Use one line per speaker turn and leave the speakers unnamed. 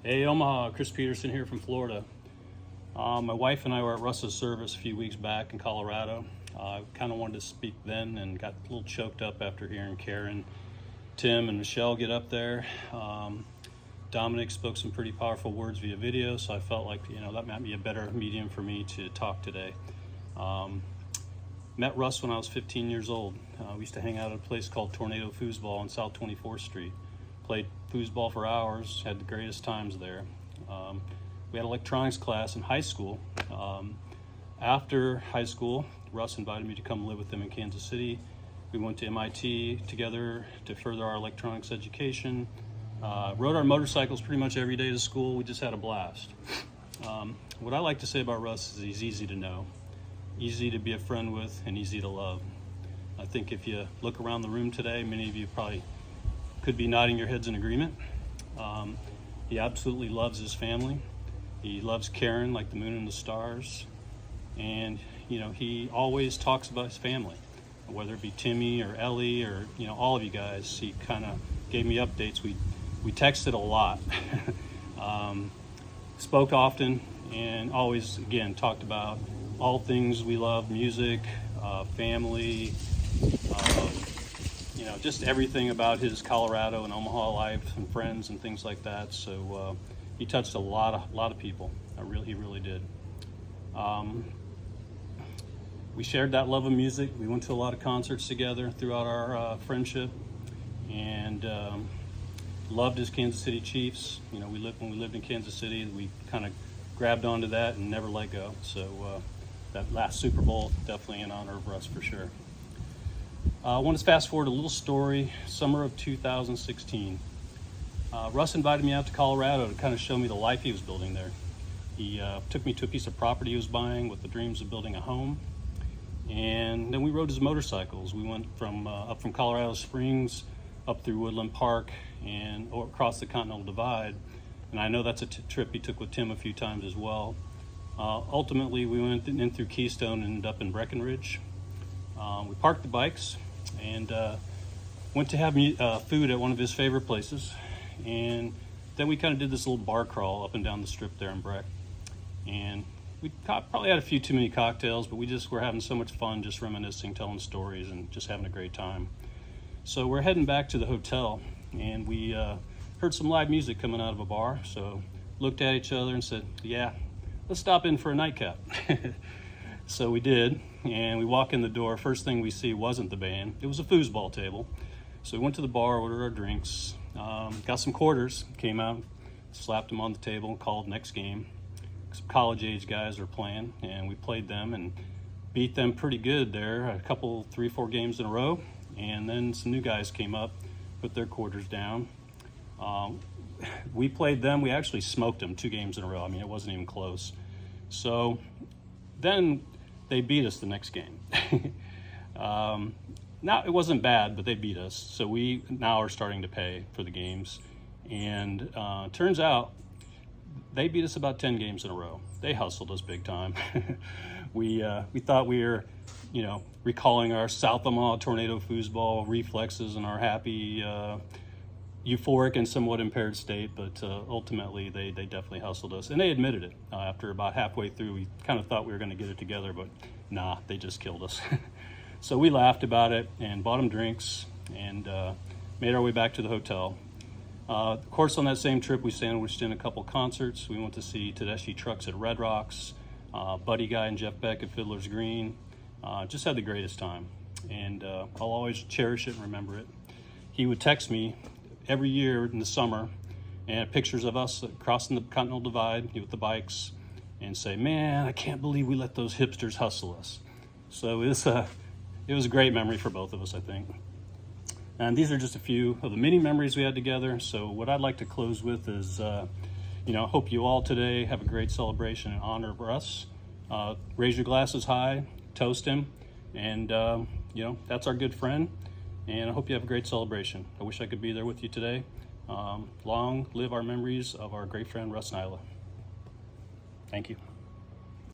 Hey Omaha, Chris Peterson here from Florida. My wife and I were at Russ's service a few weeks back in Colorado. I kind of wanted to speak then and got a little choked up after hearing Karen, Tim, and Michelle get up there. Dominic spoke some pretty powerful words via video, so I felt like that might be a better medium for me to talk today. Met Russ when I was 15 years old. We used to hang out at a place called Tornado Foosball on South 24th Street. Played foosball for hours, had the greatest times there. We had electronics class in high school. After high school, Russ invited me to come live with him in Kansas City. We went to MIT together to further our electronics education. Rode our motorcycles pretty much every day to school. We just had a blast. What I like to say about Russ is he's easy to know, easy to be a friend with, and easy to love. I think if you look around the room today, many of you probably could be nodding your heads in agreement. He absolutely loves his family. He loves Karen like the moon and the stars. And, he always talks about his family, whether it be Timmy or Ellie or, all of you guys. He kind of gave me updates. We texted a lot, spoke often, and always, again, talked about all things we love, music, family, just everything about his Colorado and Omaha life and friends and things like that. So he touched a lot of people. He really did. We shared that love of music. We went to a lot of concerts together throughout our friendship, and loved his Kansas City Chiefs. When we lived in Kansas City, we kind of grabbed onto that and never let go. So that last Super Bowl, definitely in honor of Russ for sure. I want to fast forward a little story, summer of 2016. Russ invited me out to Colorado to kind of show me the life he was building there. He took me to a piece of property he was buying with the dreams of building a home. And then we rode his motorcycles. We went up from Colorado Springs, up through Woodland Park, and across the Continental Divide. And I know that's a trip he took with Tim a few times as well. Ultimately, we went in through Keystone and ended up in Breckenridge. We parked the bikes and went to have food at one of his favorite places. And then we kind of did this little bar crawl up and down the strip there in Breck. And we probably had a few too many cocktails, but we just were having so much fun, just reminiscing, telling stories, and just having a great time. So we're heading back to the hotel, and we heard some live music coming out of a bar. So looked at each other and said, yeah, let's stop in for a nightcap. So we did, and we walk in the door. First thing we see wasn't the band. It was a foosball table. So we went to the bar, ordered our drinks, got some quarters, came out, slapped them on the table, and called next game. Some college-age guys were playing, and we played them and beat them pretty good there, a couple, 3-4 games in a row. And then some new guys came up, put their quarters down. We played them. We actually smoked them 2 games in a row. I mean, it wasn't even close. So then they beat us the next game. Now, it wasn't bad, but they beat us. So we now are starting to pay for the games. And turns out they beat us about 10 games in a row. They hustled us big time. We thought we were, recalling our South Omaha Tornado Foosball reflexes and our happy, euphoric and somewhat impaired state, but ultimately they definitely hustled us, and they admitted it. After about halfway through, we kind of thought we were going to get it together, but nah, they just killed us. So we laughed about it and bought them drinks and made our way back to the hotel. Of course, on that same trip, we sandwiched in a couple concerts. We went to see Tedeschi Trucks at Red Rocks, Buddy Guy and Jeff Beck at Fiddler's Green. Just had the greatest time, and I'll always cherish it and remember it. He would text me every year in the summer and pictures of us crossing the Continental Divide with the bikes and say, man, I can't believe we let those hipsters hustle us. So it was a great memory for both of us, I think. And these are just a few of the many memories we had together. So what I'd like to close with is, hope you all today have a great celebration in honor of Russ. Raise your glasses high, toast him, and that's our good friend. And I hope you have a great celebration. I wish I could be there with you today. Long live our memories of our great friend Russ Nyla. Thank you.